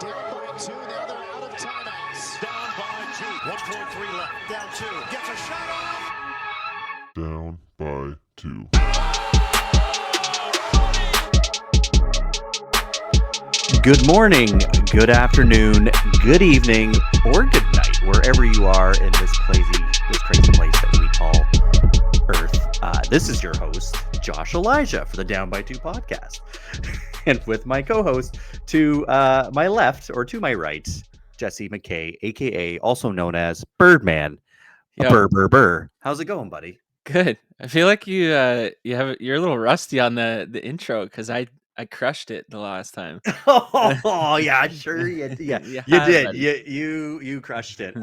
Down by 2, now they're out of timeouts. Down by 2, 1.3 left. Down 2, gets a shot off. Down by 2. Good morning, good afternoon, good evening, or good night, wherever you are in this crazy place that we call Earth. This is your host, Josh Elijah, for the Down by 2 podcast. And with my co-host to my left, or to my right, Jesse McKay, a.k.a. also known as Birdman. Burr. How's it going, buddy? Good. I feel like you're a little rusty on the intro because I crushed it the last time. Oh yeah, sure. You did. Buddy. You crushed it.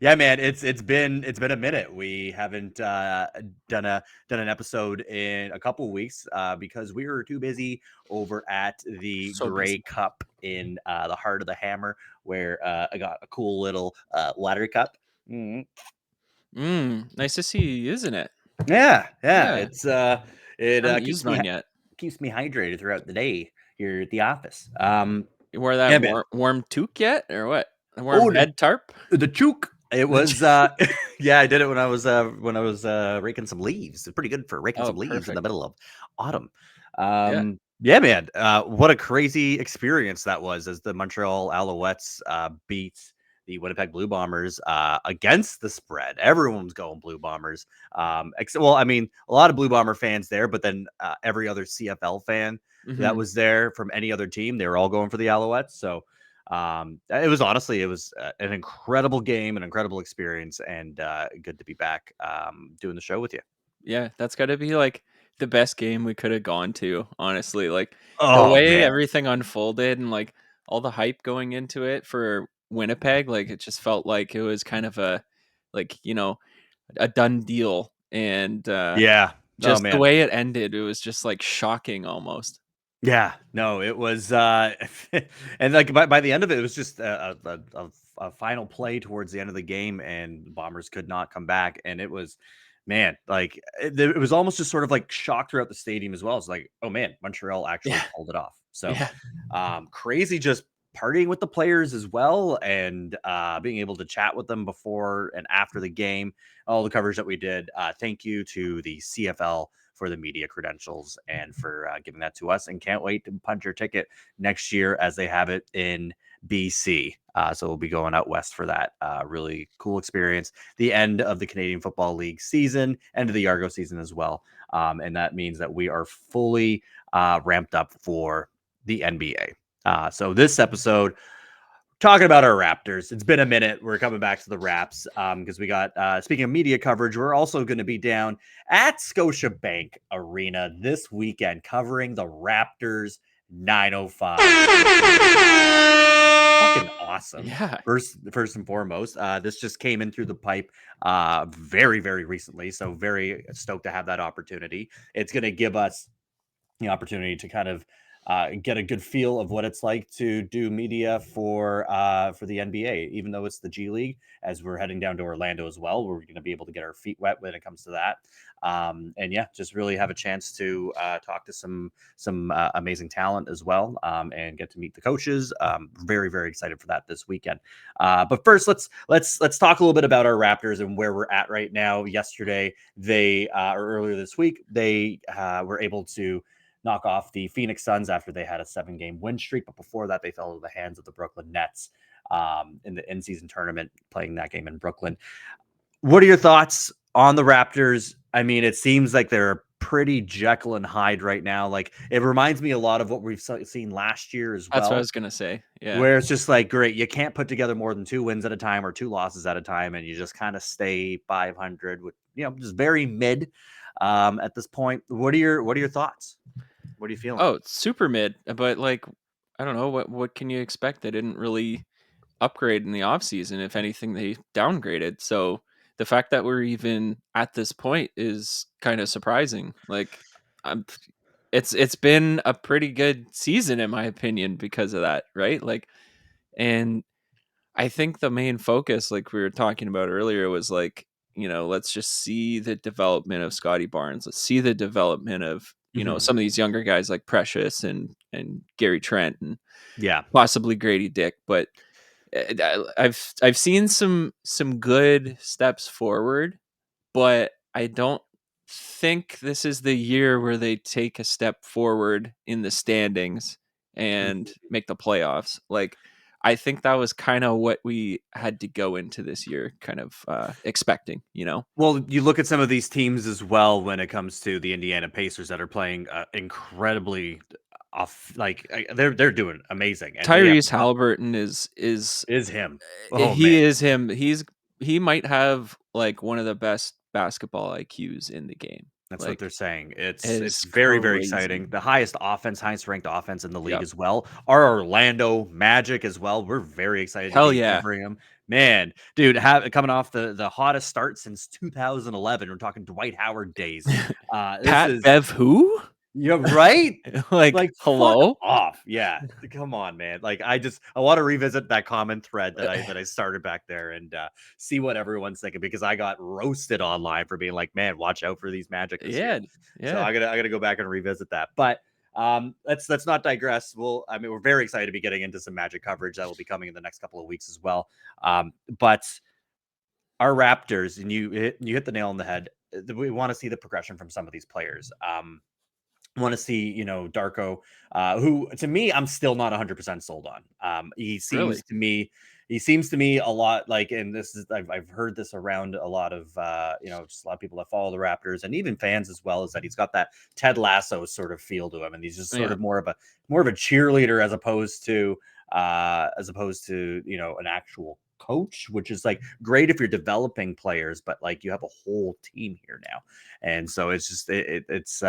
Yeah, man. It's been a minute. We haven't done an episode in a couple of weeks because we were too busy over at the Grey Cup in the heart of the Hammer, where I got a cool little ladder cup. Nice to see you using it. Yeah. It's keeps me hydrated throughout the day here at the office. You wore that warm toque yet, or what? A warm bed tarp? The chook. It was yeah, I did it when I was raking some leaves. It's pretty good for raking some leaves in the middle of autumn. Yeah, man. What a crazy experience that was as the Montreal Alouettes beat the Winnipeg Blue Bombers against the spread. Everyone's going Blue Bombers. A lot of Blue Bomber fans there, but then every other CFL fan that was there from any other team, they were all going for the Alouettes. So it was an incredible game, an incredible experience, and good to be back doing the show with you. Yeah, that's got to be like the best game we could have gone to, honestly. Like the way everything unfolded and like all the hype going into it for Winnipeg, like it just felt like it was kind of a done deal. And the way it ended, it was just like shocking almost. Yeah, no, it was and like by the end of it, it was just a final play towards the end of the game, and the Bombers could not come back. And it was, man, like it was almost just sort of like shock throughout the stadium as well. It's like, oh man, Montreal actually pulled it off. So crazy, just partying with the players as well, and being able to chat with them before and after the game, all the coverage that we did. Thank you to the CFL for the media credentials and for giving that to us, and can't wait to punch your ticket next year as they have it in BC. So we'll be going out west for that really cool experience. The end of the Canadian Football League season, end of the Argo season as well. And that means that we are fully ramped up for the NBA. So this episode, talking about our Raptors. It's been a minute. We're coming back to the Raps because we got, speaking of media coverage, we're also going to be down at Scotiabank Arena this weekend covering the Raptors 905. Fucking awesome. Yeah. First and foremost, this just came in through the pipe very, very recently. So very stoked to have that opportunity. It's going to give us the opportunity to kind of get a good feel of what it's like to do media for the NBA, even though it's the G League, as we're heading down to Orlando as well. We're going to be able to get our feet wet when it comes to that. And yeah, just really have a chance to talk to some amazing talent as well, and get to meet the coaches. Very, very excited for that this weekend. But first, let's talk a little bit about our Raptors and where we're at right now. Yesterday, or earlier this week, they were able to knock off the Phoenix Suns after they had a 7-game win streak. But before that, they fell into the hands of the Brooklyn Nets in the in-season tournament, playing that game in Brooklyn. What are your thoughts on the Raptors? I mean, it seems like they're pretty Jekyll and Hyde right now. Like, it reminds me a lot of what we've seen last year as well. That's what I was going to say. Yeah. Where it's just like, great, you can't put together more than 2 wins at a time or 2 losses at a time, and you just kind of stay 500 with, just very mid at this point. What are your thoughts? What are you feeling? Oh, it's super mid, but like, I don't know, what can you expect? They didn't really upgrade in the offseason. If anything, they downgraded. So the fact that we're even at this point is kind of surprising. Like, it's been a pretty good season in my opinion because of that, right? Like, and I think the main focus, like we were talking about earlier, was like, let's just see the development of Scotty Barnes. Let's see the development of you know, Mhm. some of these younger guys like Precious and Gary Trent and Yeah. possibly Gradey Dick, but I've seen some good steps forward, but I don't think this is the year where they take a step forward in the standings and Mhm. make the playoffs. Like, I think that was kind of what we had to go into this year kind of expecting, you know? Well, you look at some of these teams as well when it comes to the Indiana Pacers that are playing incredibly off. Like they're doing amazing, and then you have Tyrese Halliburton is him. Oh he man, is him. He might have like one of the best basketball IQs in the game. that's what they're Like, saying. it It's is very very crazy. exciting. The highest offense, highest ranked offense in the league Yep. as well. Our Orlando Magic as well. We're very excited to Hell be yeah. covering them. Man, dude, coming off the hottest start since 2011. We're talking Dwight Howard days. This Pat is Bev who? You're right. Like, Like, fuck hello? off. Yeah. Come on, man. Like, I want to revisit that common thread that I started back there and see what everyone's thinking because I got roasted online for being like, man, watch out for these Magic this year. Yeah. So Yeah. I gotta go back and revisit that. But let's not digress. We're very excited to be getting into some Magic coverage that will be coming in the next couple of weeks as well. But our Raptors, and you hit the nail on the head. We want to see the progression from some of these players. Want to see, Darko, who to me, I'm still not 100% sold on. Really? He seems to me a lot like, and this is, I've heard this around a lot of, just a lot of people that follow the Raptors and even fans as well, is that he's got that Ted Lasso sort of feel to him. And he's just sort Yeah. of more of a cheerleader as opposed to, an actual coach, which is like great if you're developing players, but like you have a whole team here now. And so it's just, it's,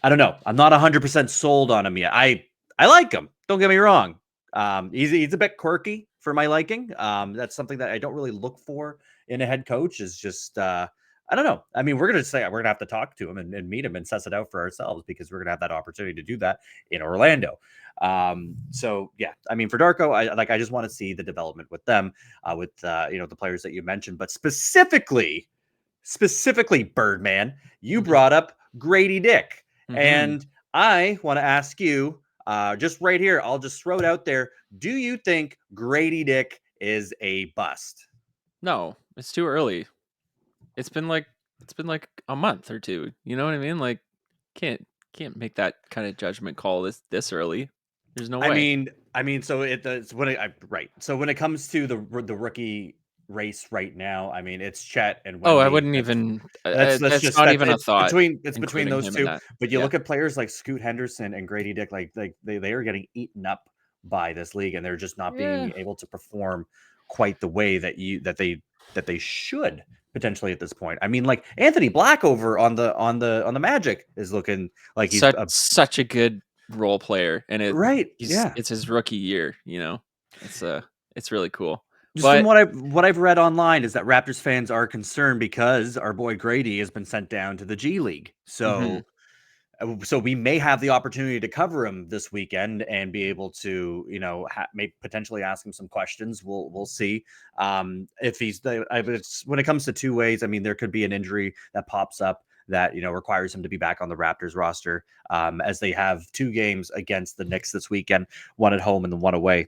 I don't know. I'm not 100% sold on him yet. I like him. Don't get me wrong. He's a bit quirky for my liking. That's something that I don't really look for in a head coach. Is just I don't know. I mean, we're gonna have to talk to him and meet him and suss it out for ourselves because we're gonna have that opportunity to do that in Orlando. So yeah, I mean, for Darko, I just want to see the development with them, with the players that you mentioned, but specifically Birdman, you Mhm. brought up Gradey Dick. Mhm. And I want to ask you, just right here, I'll just throw it out there. Do you think Gradey Dick is a bust? No, it's too early. It's been like a month or two. You know what I mean? Like, can't make that kind of judgment call this early. There's no I way. mean, so it's right. So when it comes to the rookie race right now, I mean, it's Chet and Oh, I Wemby. wouldn't even. That's Not that's even a thought it's between including those him in two. that. But you Yeah. look at players like Scoot Henderson and Grady Dick, like they are getting eaten up by this league, and they're just not Yeah. being able to perform quite the way that they should potentially at this point. I mean, like Anthony Black over on the Magic is looking like he's Such a good role player, and right. Yeah. it's his rookie year. You know, it's it's really cool. Just from But what I've read online is that Raptors fans are concerned because our boy Grady has been sent down to the G League. mhm. So we may have the opportunity to cover him this weekend and be able to, may potentially ask him some questions. We'll see. If when it comes to two ways, I mean, there could be an injury that pops up that requires him to be back on the Raptors roster, as they have two games against the Knicks this weekend, one at home and the one away.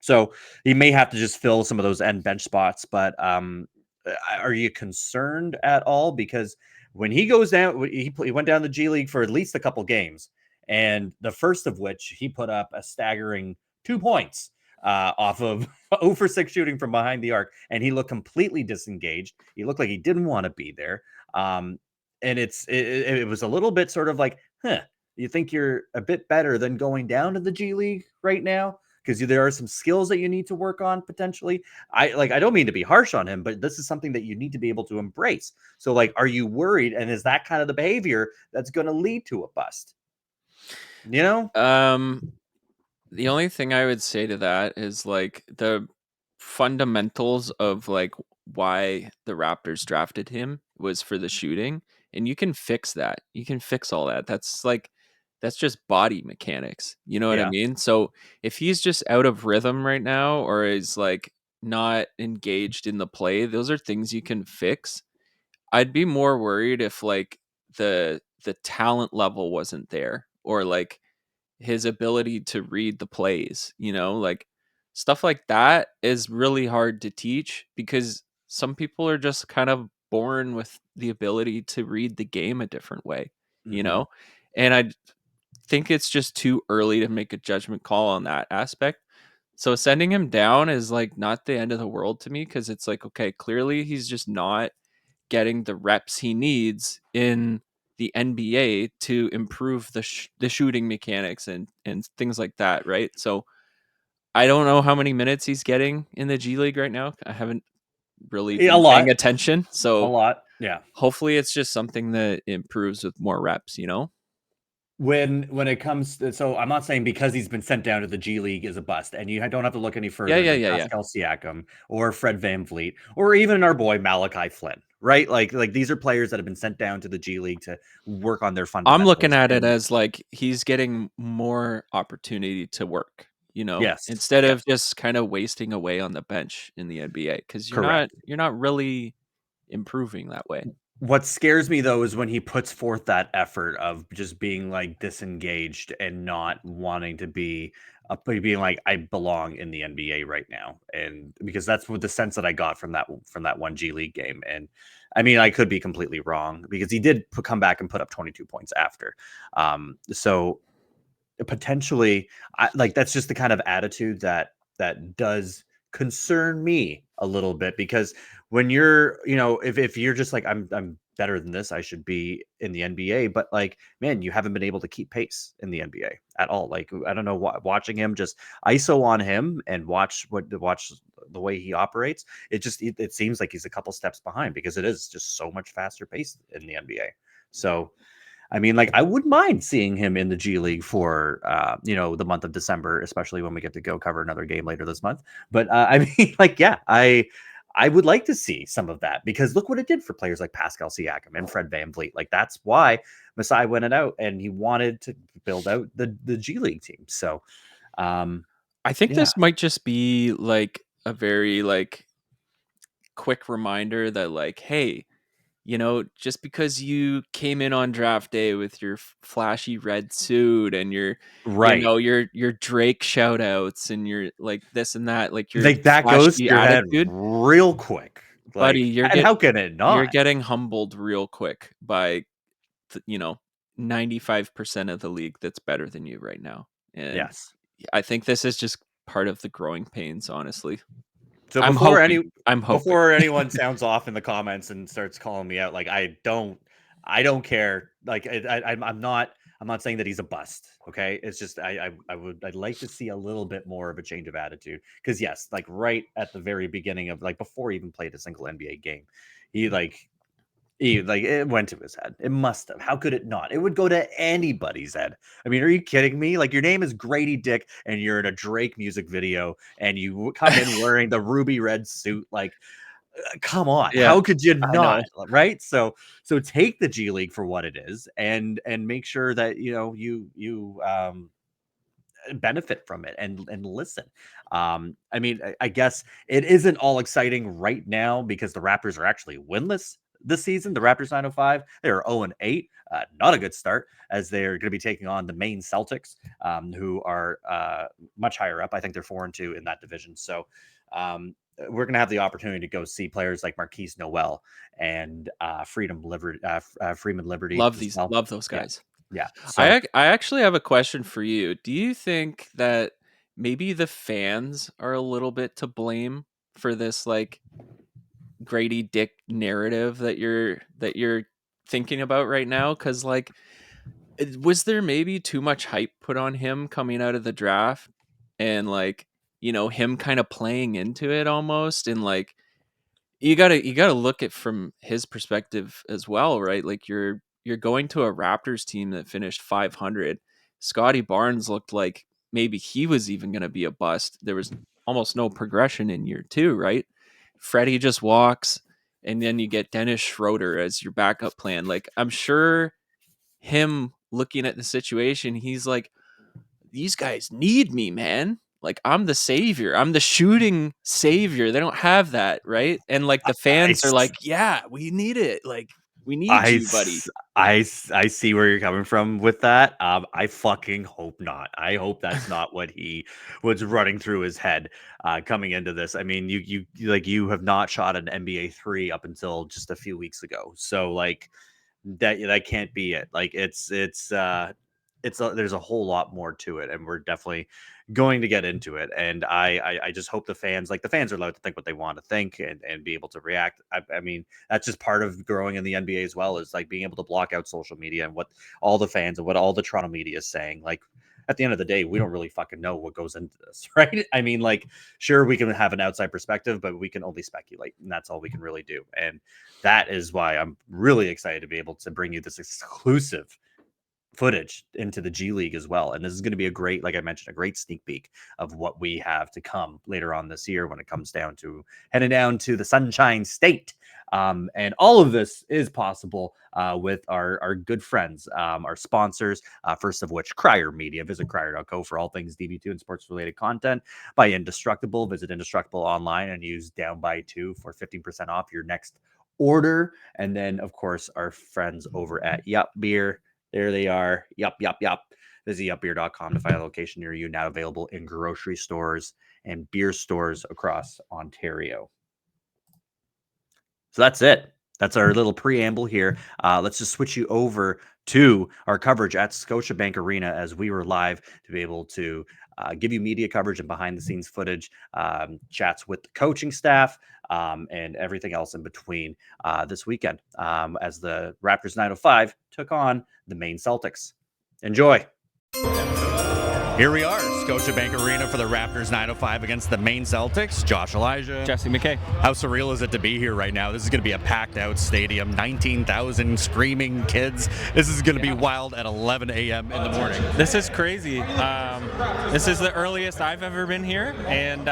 So he may have to just fill some of those end bench spots. But are you concerned at all? Because when he goes down, he went down the G League for at least a couple games, and the first of which he put up a staggering 2 points off of 0 for 6 shooting from behind the arc, and he looked completely disengaged. He looked like he didn't want to be there, and it was a little bit sort of like, huh? You think you're a bit better than going down to the G League right now? Because there are some skills that you need to work on potentially. I don't mean to be harsh on him, but this is something that you need to be able to embrace. So like, are you worried? And is that kind of the behavior that's going to lead to a bust? You know? The only thing I would say to that is like the fundamentals of like why the Raptors drafted him was for the shooting, and you can fix that. You can fix all that. That's just body mechanics. You know what I Yeah. mean? So if he's just out of rhythm right now or is like not engaged in the play, those are things you can fix. I'd be more worried if like the the talent level wasn't there, or like his ability to read the plays, like stuff like that is really hard to teach because some people are just kind of born with the ability to read the game a different way, Mhm. and I think it's just too early to make a judgment call on that aspect. So sending him down is like not the end of the world to me, because it's like, okay, clearly he's just not getting the reps he needs in the NBA to improve the shooting mechanics and things like that, right? So I don't know how many minutes he's getting in the G League right now. I haven't really Yeah, a been paying lot. attention. A So lot. Yeah. hopefully it's just something that improves with more reps. When it comes to, so I'm not saying because he's been sent down to the G League is a bust, and you don't have to look any Yeah, further yeah, than yeah, yeah. Pascal Siakam or Fred VanVleet or even our boy Malachi Flynn, right? Like these are players that have been sent down to the G League to work on their I'm looking fundamentals. at it And as like he's getting more opportunity to work, yes, instead yes, of just kind of wasting away on the bench in the NBA, because you're not correct. you're not really improving that way. What scares me though is when he puts forth that effort of just being like disengaged and not wanting to be being like I belong in the NBA right now, and because that's what the sense that I got from that one G League game. And I mean, I could be completely wrong because he did come back and put up 22 points after. So potentially, like that's just the kind of attitude that does concern me a little bit, because when you're, if you're just like I'm better than this, I should be in the NBA, but like, man, you haven't been able to keep pace in the NBA at all. Like, I don't know, watching him just ISO on him and watch the way he operates, it seems like he's a couple steps behind, because it is just so much faster paced in the NBA. So I mean, like, I wouldn't mind seeing him in the G League for, the month of December, especially when we get to go cover another game later this month. But I mean, like, yeah, I would like to see some of that, because look what it did for players like Pascal Siakam and Fred VanVleet. Like, that's why Masai went it out, and he wanted to build out the G League team. So, I think yeah, this might just be like a very like quick reminder that like, hey, just because you came in on draft day with your flashy red suit and right. your Drake shout outs and your like this and that, like your Like, that goes to flashy your head attitude, real quick. buddy, Like, and how can it you're not? getting humbled real quick by, th- you know, 95% of the league that's better than you right now. And Yes. I think this is just part of the growing pains, honestly. So I'm hoping. I'm hoping. before anyone sounds off in the comments and starts calling me out, like, I don't care. Like, I'm not saying that he's a bust. Okay, it's just I'd like to see a little bit more of a change of attitude, because yes, like right at the very beginning of, like, before he even played a single NBA game, he like it went to his head. It must have. How could it not? It would go to anybody's head. I mean, are you kidding me? Like, your name is Gradey Dick, and you're in a Drake music video, and you come in wearing the ruby red suit. Like, come on, Yeah, how could you I know. not? Right? So take the G League for what it is, and make sure that you benefit from it, and listen. I mean, I guess it isn't all exciting right now because the Raptors are actually winless this season. The Raptors 905, they're 0-8, not a good start, as they're going to be taking on the Maine Celtics, who are much higher up. I think they're 4-2 in that division. So we're going to have the opportunity to go see players like Marquise Noel and Freeman Liberty as well. Love those Yeah, guys. yeah. So I actually have a question for you. Do you think that maybe the fans are a little bit to blame for this like Grady Dick narrative that you're thinking about right now? Because like, was there maybe too much hype put on him coming out of the draft, and like him kind of playing into it almost, and like you gotta look at from his perspective as well, right? Like you're going to a Raptors team that finished 500. Scotty Barnes looked like maybe he was even going to be a bust. There was almost no progression in year two, right? Freddie just walks, and then you get Dennis Schroeder as your backup plan. Like, I'm sure him looking at the situation, he's like, these guys need me, man. Like, I'm the savior. I'm the shooting savior. They don't have that, right? And like the fans are it's like, yeah, we need it. Like, We need I, you, buddy. I see where you're coming from with that. I fucking hope not. I hope that's not what he was running through his head coming into this. I mean, you have not shot an NBA 3 up until just a few weeks ago. So like that can't be it. Like there's a whole lot more to it, and we're definitely going to get into it. And I just hope the fans are allowed to think what they want to think and be able to react. I mean, that's just part of growing in the NBA as well, is like being able to block out social media and what all the fans and what all the Toronto media is saying. Like at the end of the day, we don't really fucking know what goes into this, right? I mean, like, sure, we can have an outside perspective, but we can only speculate, and that's all we can really do. And that is why I'm really excited to be able to bring you this exclusive footage into the G League as well. And this is going to be a great, like I mentioned, a great sneak peek of what we have to come later on this year when it comes down to heading down to the Sunshine State. And all of this is possible with our good friends, our sponsors, first of which Crier Media. Visit crier.co for all things DB2 and sports related content. By Indestructible, visit Indestructible online and use down by 2 for 15% off your next order. And then, of course, our friends over at Yup Beer. There they are. Yup. Visit yupbeer.com to find a location near you, now available in grocery stores and beer stores across Ontario. So that's it. That's our little preamble here. Let's just switch you over to our coverage at Scotiabank Arena as we were live to be able to give you media coverage and behind the scenes footage, chats with the coaching staff, and everything else in between this weekend as the Raptors 905 took on the Maine Celtics. Enjoy. Here we are, Scotiabank Arena for the Raptors 905 against the Maine Celtics. Josh Elijah. Jesse McKay. How surreal is it to be here right now? This is going to be a packed out stadium, 19,000 screaming kids. This is going to be wild at 11 a.m. in the morning. This is crazy. This is the earliest I've ever been here, and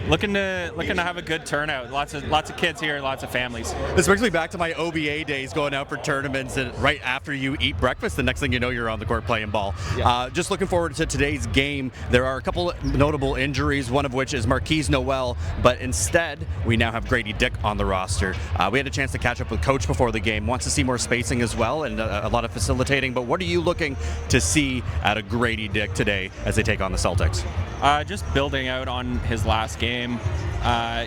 looking to have a good turnout. Lots of kids here, lots of families. This brings me back to my OBA days, going out for tournaments, and right after you eat breakfast, the next thing you know, you're on the court playing ball. Yeah. Just looking forward to today's game. There are a couple notable injuries, one of which is Marquise Noel, but instead we now have Gradey Dick on the roster. We had a chance to catch up with Coach before the game. Wants to see more spacing as well and a lot of facilitating, but what are you looking to see out of Gradey Dick today as they take on the Celtics? Just building out on his last game.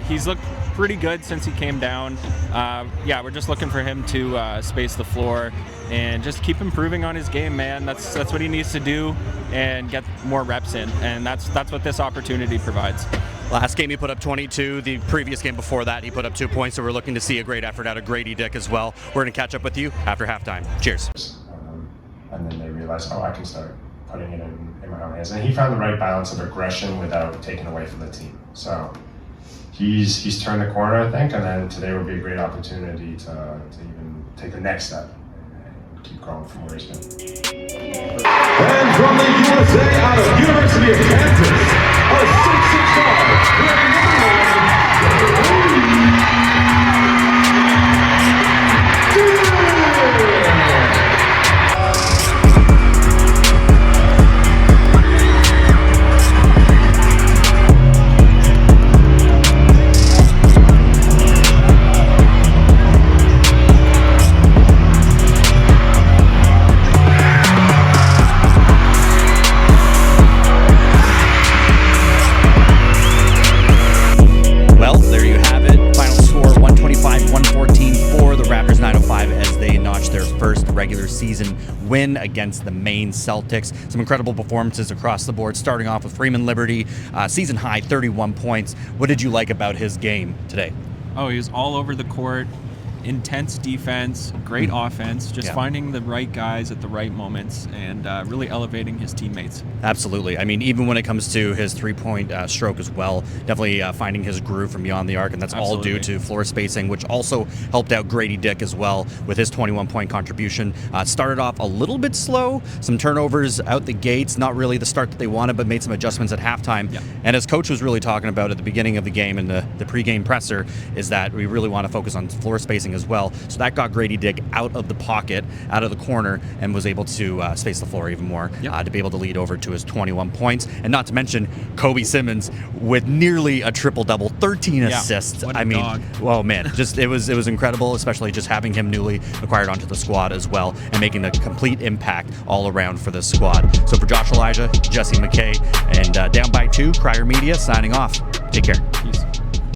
He's looked pretty good since he came down. We're just looking for him to space the floor and just keep improving on his game, man. That's what he needs to do and get more reps in, and that's what this opportunity provides. Last game he put up 22. The previous game before that he put up 2 points, so we're looking to see a great effort out of Gradey Dick as well. We're going to catch up with you after halftime. Cheers. And then they realized, I can start putting it in my own hands. And he found the right balance of aggression without taking away from the team. So he's turned the corner, I think, and then today would be a great opportunity to even take the next step and keep growing from where he's been. And from the USA out of University of Kansas, a 6'6" Well, there you have it. Final score 125-114 for the Raptors 905 as they notched their first regular season win against the Maine Celtics. Some incredible performances across the board, starting off with Freeman-Liberty, season high 31 points. What did you like about his game today? Oh, he was all over the court. Intense defense, great offense, just finding the right guys at the right moments and really elevating his teammates. Absolutely. I mean, even when it comes to his three-point stroke as well, definitely finding his groove from beyond the arc, and that's all due to floor spacing, which also helped out Gradey Dick as well with his 21-point contribution. Started off a little bit slow, some turnovers out the gates, not really the start that they wanted, but made some adjustments at halftime. Yeah. And as Coach was really talking about at the beginning of the game in the pregame presser, is that we really want to focus on floor spacing passing as well. So that got Gradey Dick out of the pocket, out of the corner, and was able to space the floor even more to be able to lead over to his 21 points. And not to mention Kobe Simmons with nearly a triple-double, 13 assists. What a dog. Well, man, just it was incredible, especially just having him newly acquired onto the squad as well and making a complete impact all around for this squad. So for Josh Elijah, Jesse McKay, and down by 2, Crier Media signing off. Take care. Peace.